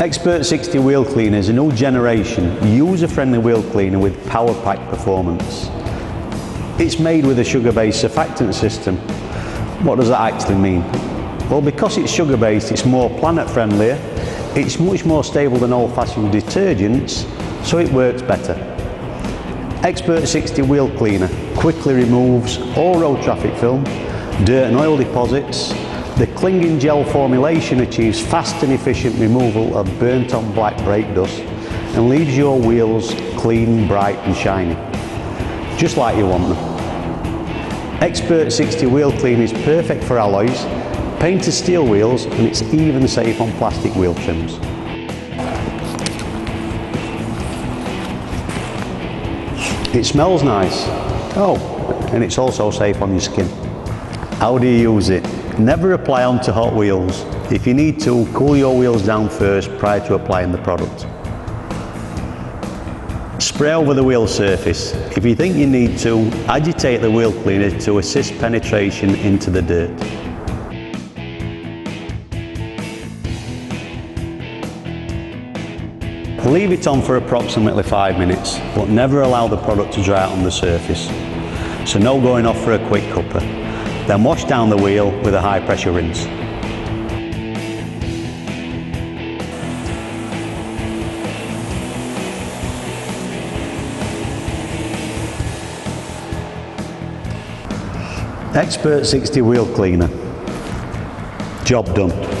Xpert-60 wheel cleaner is a new generation, user-friendly wheel cleaner with power pack performance. It's made with a sugar-based surfactant system. What does that actually mean? Well, because it's sugar-based, it's more planet-friendlier, it's much more stable than old-fashioned detergents, so it works better. Xpert-60 wheel cleaner quickly removes all road traffic film, dirt and oil deposits. The clinging gel formulation achieves fast and efficient removal of burnt on black brake dust and leaves your wheels clean, bright and shiny, just like you want them. Xpert-60 wheel cleaner is perfect for alloys, painted steel wheels, and it's even safe on plastic wheel trims. It smells nice. Oh, and it's also safe on your skin. How do you use it? Never apply onto hot wheels. If you need to, cool your wheels down first prior to applying the product. Spray over the wheel surface. If you think you need to, agitate the wheel cleaner to assist penetration into the dirt. Leave it on for approximately 5 minutes, but never allow the product to dry out on the surface. So no going off for a quick cuppa. Then wash down the wheel with a high pressure rinse. Xpert-60 wheel cleaner. Job done.